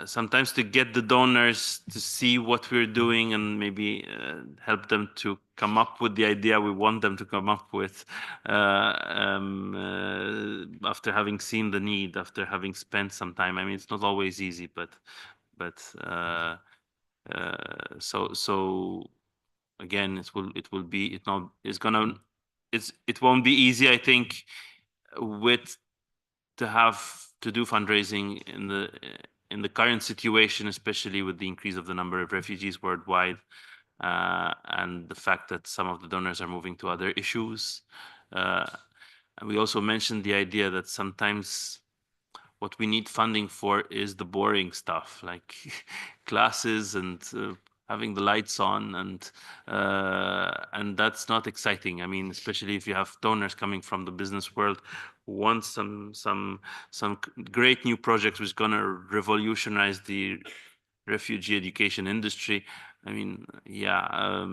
sometimes to get the donors to see what we're doing, and maybe help them to come up with the idea we want them to come up with after having seen the need, after having spent some time. I mean, it's not always easy, but so again, it won't be easy, I think, with to have to do fundraising in the current situation, especially with the increase of the number of refugees worldwide, and the fact that some of the donors are moving to other issues. And we also mentioned the idea that sometimes what we need funding for is the boring stuff, like classes and having the lights on, and that's not exciting. I mean, especially if you have donors coming from the business world who want some great new projects which is gonna revolutionize the refugee education industry. I mean, yeah,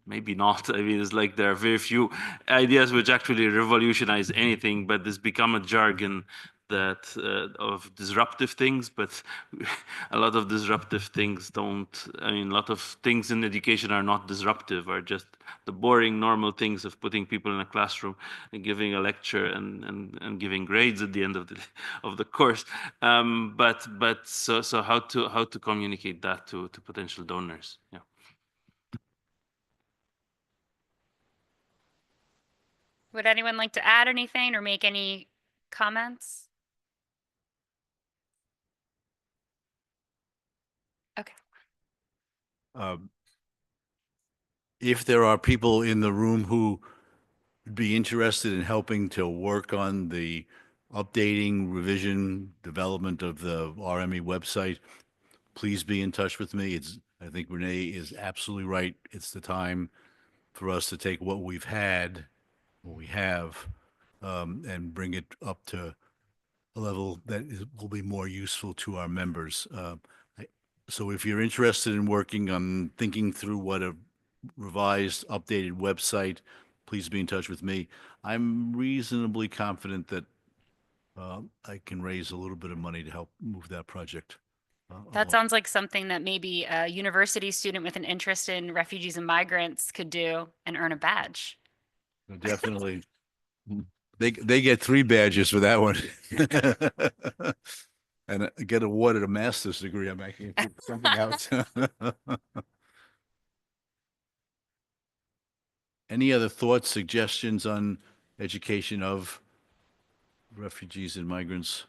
maybe not. I mean, it's like there are very few ideas which actually revolutionize anything, but this become a jargon that of disruptive things, but a lot of disruptive things don't. I mean, a lot of things in education are not disruptive, are just the boring, normal things of putting people in a classroom and giving a lecture and giving grades at the end of the course. But so how to communicate that to potential donors? Yeah. Would anyone like to add anything or make any comments? Okay. If there are people in the room who would be interested in helping to work on the updating, revision, development of the RME website, please be in touch with me. I think Renee is absolutely right. It's the time for us to take what we've had, what we have, and bring it up to a level that will be more useful to our members. So if you're interested in working on thinking through what a revised, updated website, please be in touch with me. I'm reasonably confident that I can raise a little bit of money to help move that project. That sounds like something that maybe a university student with an interest in refugees and migrants could do and earn a badge. Definitely. They get 3 badges for that one. And get awarded a master's degree. I'm actually something else. Any other thoughts, suggestions on education of refugees and migrants?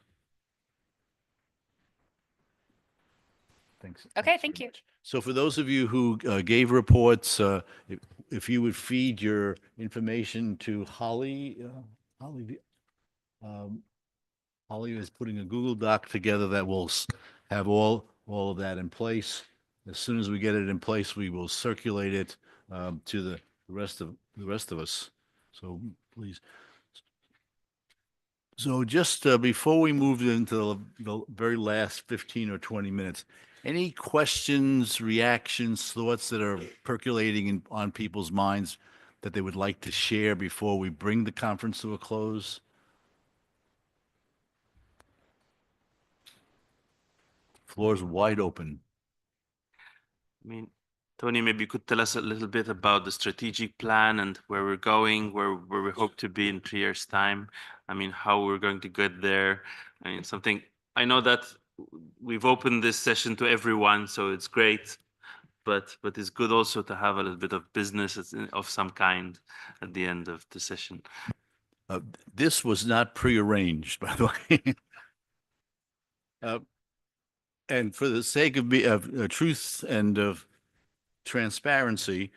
Thanks. Okay, Thanks thank very you. much. So for those of you who gave reports, if you would feed your information to Holly, Holly is putting a Google Doc together that will have all of that in place. As soon as we get it in place, we will circulate it to the rest of us. So please. So just before we move into the very last 15 or 20 minutes, any questions, reactions, thoughts that are percolating on people's minds that they would like to share before we bring the conference to a close? Floor's wide open. I mean, Tony, maybe you could tell us a little bit about the strategic plan and where we're going, where we hope to be in 3 years' time. I mean, how we're going to get there. I mean, something I know that we've opened this session to everyone, so it's great, but it's good also to have a little bit of business of some kind at the end of the session. This was not prearranged, by the way. And for the sake of truth and of transparency,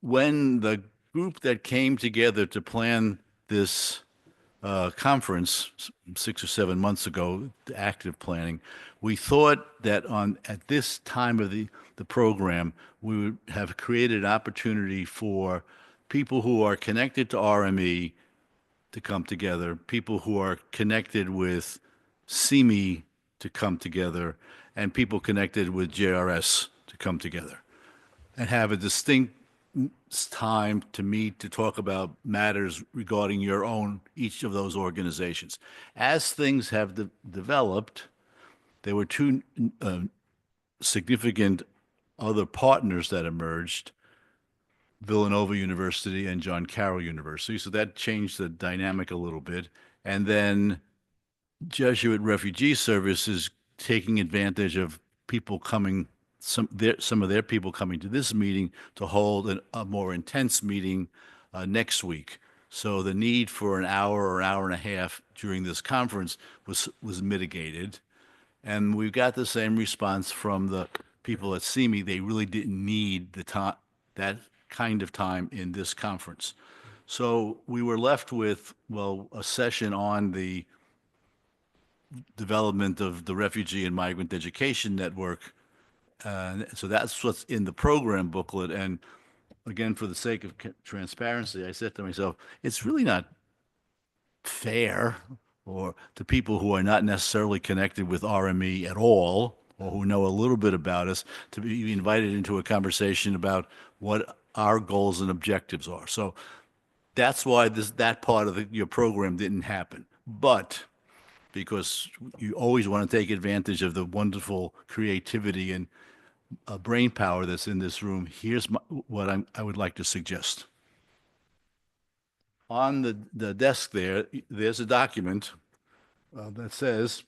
when the group that came together to plan this conference 6 or 7 months ago, active planning, we thought that at this time of the program, we would have created opportunity for people who are connected to RME to come together, people who are connected with CME to come together, and people connected with JRS to come together and have a distinct time to meet to talk about matters regarding each of those organizations. As things have developed, there were 2 significant other partners that emerged, Villanova University and John Carroll University. So that changed the dynamic a little bit. And then Jesuit Refugee Service is taking advantage of people coming, some of their people coming to this meeting to hold a more intense meeting next week. So the need for an hour or hour and a half during this conference was mitigated. And we've got the same response from the people at CME. They really didn't need that kind of time in this conference. So we were left with, well, a session on the development of the Refugee and Migrant Education Network So that's what's in the program booklet. And again, for the sake of transparency, I said to myself, it's really not fair or to people who are not necessarily connected with RME at all or who know a little bit about us to be invited into a conversation about what our goals and objectives are. So that's why that part of your program didn't happen. But because you always want to take advantage of the wonderful creativity and brain power that's in this room, here's what I would like to suggest. On the desk there's a document that says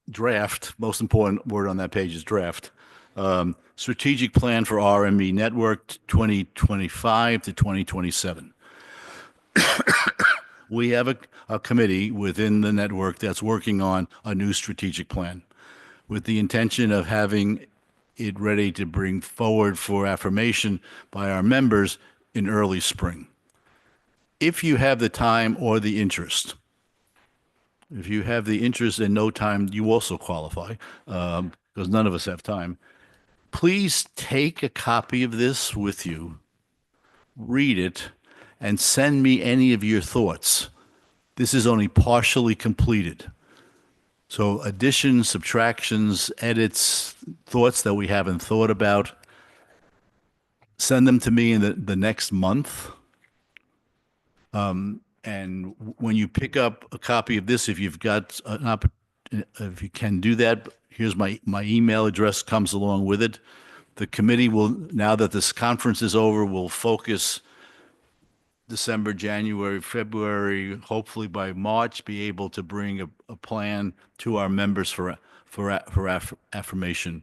draft. Most important word on that page is draft. Strategic Plan for RME Network 2025 to 2027. We have a committee within the network that's working on a new strategic plan with the intention of having it ready to bring forward for affirmation by our members in early spring. If you have the time or the interest, if you have the interest and no time, you also qualify, because none of us have time. Please take a copy of this with you, read it, and send me any of your thoughts. This is only partially completed. So additions, subtractions, edits, thoughts that we haven't thought about, send them to me in the next month. And when you pick up a copy of this, if you've got if you can do that, here's my email address comes along with it. The committee will, now that this conference is over, will focus December, January, February, hopefully by March, be able to bring a plan to our members for affirmation.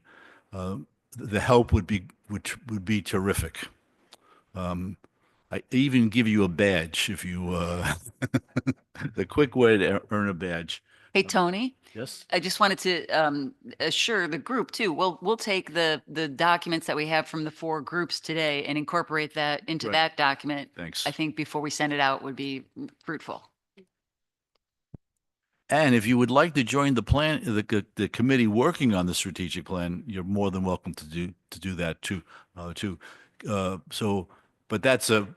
The help would be terrific. I even give you a badge if you, the quick way to earn a badge. Hey, Tony, Yes? I just wanted to assure the group too. We'll take the documents that we have from the 4 groups today and incorporate that into Right. that document. Thanks. I think before we send it out would be fruitful. And if you would like to join the plan, the committee working on the strategic plan, you're more than welcome to do that too. But that's that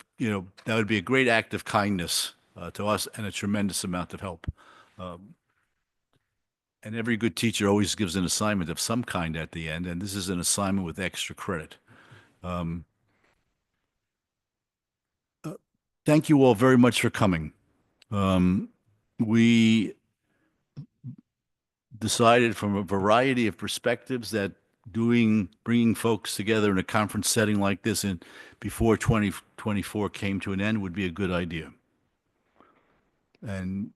would be a great act of kindness to us and a tremendous amount of help. And every good teacher always gives an assignment of some kind at the end, and this is an assignment with extra credit. Thank you all very much for coming. We decided from a variety of perspectives that bringing folks together in a conference setting like this before 2024 came to an end would be a good idea. And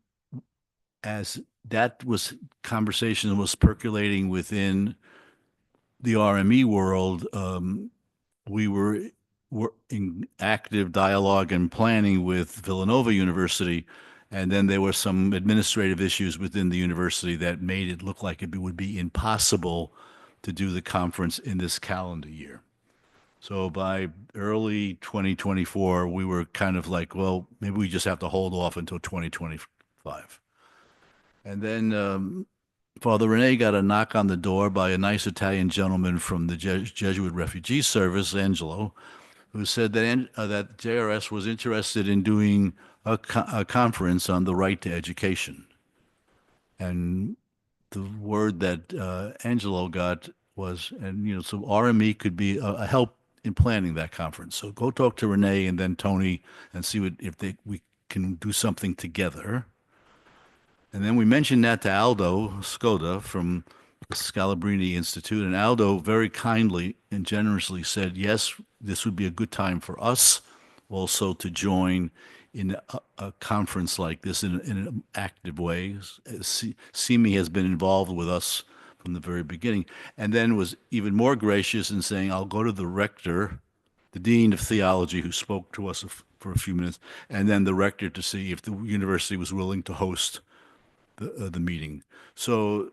as that conversation was percolating within the RME world, we were in active dialogue and planning with Villanova University. And then there were some administrative issues within the university that made it look like it would be impossible to do the conference in this calendar year. So by early 2024, we were kind of like, well, maybe we just have to hold off until 2025. And then Father Rene got a knock on the door by a nice Italian gentleman from the Jesuit Refugee Service, Angelo, who said that JRS was interested in doing a conference on the right to education. And the word that Angelo got was, so RME could be a help in planning that conference. So go talk to Renee and then Tony and see we can do something together. And then we mentioned that to Aldo Skoda from the Scalabrini Institute, and Aldo very kindly and generously said, yes, this would be a good time for us also to join in a conference like this in an active way. Simi has been involved with us from the very beginning, and then was even more gracious in saying, I'll go to the rector, the dean of theology, who spoke to us for a few minutes, and then the rector to see if the university was willing to host the meeting. So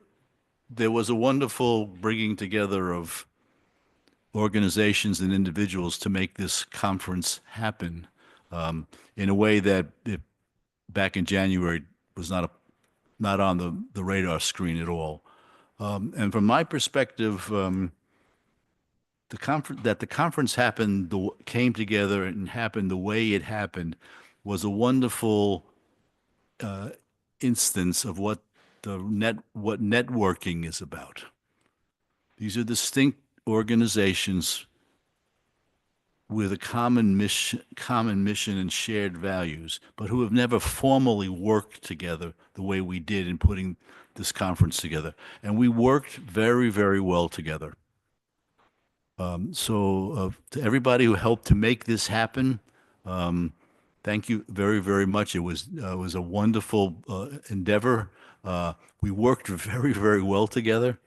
there was a wonderful bringing together of organizations and individuals to make this conference happen in a way that back in January was not on the radar screen at all. And from my perspective, the conference happened, came together and happened the way it happened was a wonderful instance of what what networking is about. These are distinct organizations with a common mission and shared values, but who have never formally worked together the way we did in putting this conference together. And we worked very, very well together. So to everybody who helped to make this happen, thank you very, very much. It was a wonderful endeavor. We worked very, very well together.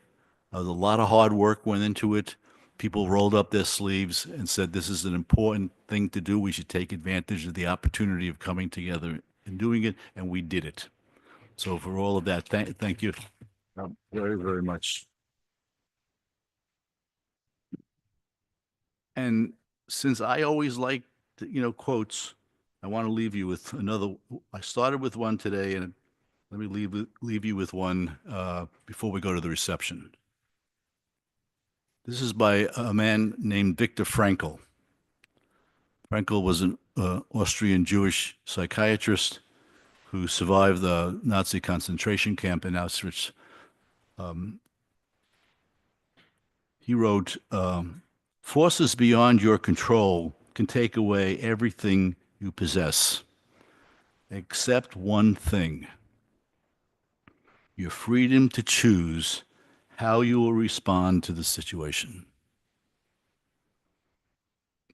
A lot of hard work went into it. People rolled up their sleeves and said, this is an important thing to do. We should take advantage of the opportunity of coming together and doing it, and we did it. So for all of that, thank you very, very much. And since I always like, quotes, I want to leave you with another. I started with one today, and let me leave you with one before we go to the reception. This is by a man named Viktor Frankl. Frankl was an Austrian Jewish psychiatrist who survived the Nazi concentration camp in Auschwitz. He wrote, forces beyond your control can take away everything you possess, except one thing: your freedom to choose how you will respond to the situation.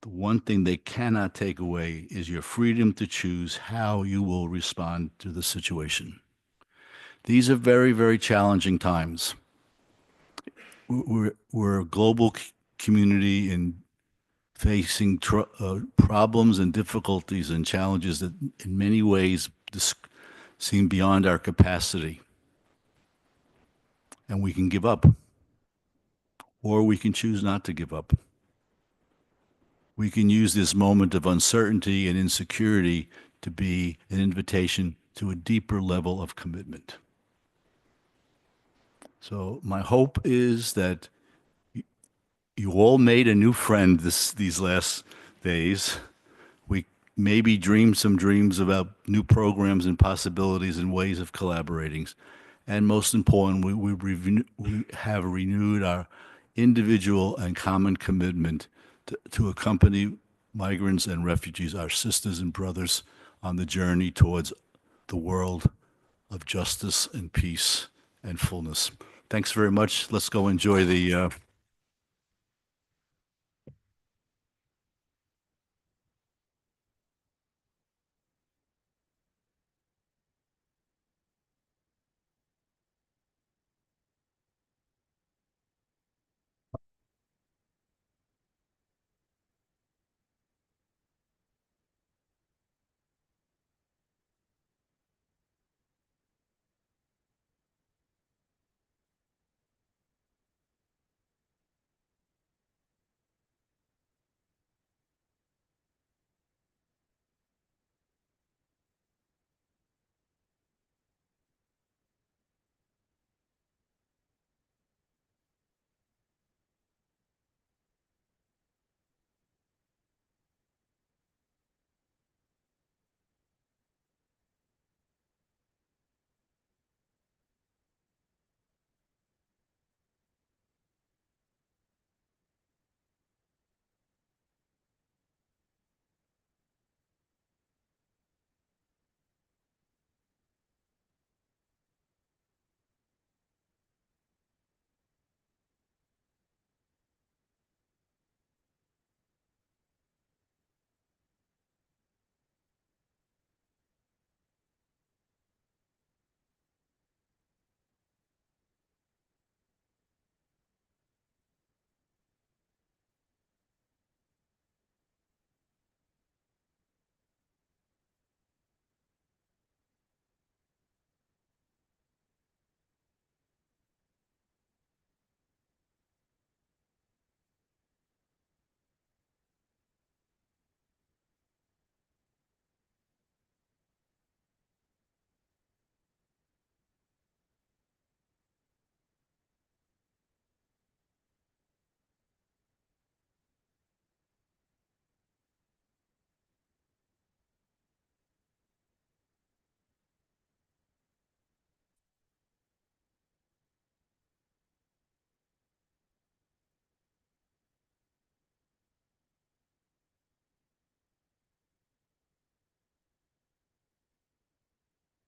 The one thing they cannot take away is your freedom to choose how you will respond to the situation. These are very, very challenging times. We're a global community in facing problems and difficulties and challenges that in many ways seem beyond our capacity. And we can give up, or we can choose not to give up. We can use this moment of uncertainty and insecurity to be an invitation to a deeper level of commitment. So my hope is that you all made a new friend these last days. We maybe dreamed some dreams about new programs and possibilities and ways of collaborating. And most importantly, we have renewed our individual and common commitment to accompany migrants and refugees, our sisters and brothers, on the journey towards the world of justice and peace and fullness. Thanks very much. Let's go enjoy the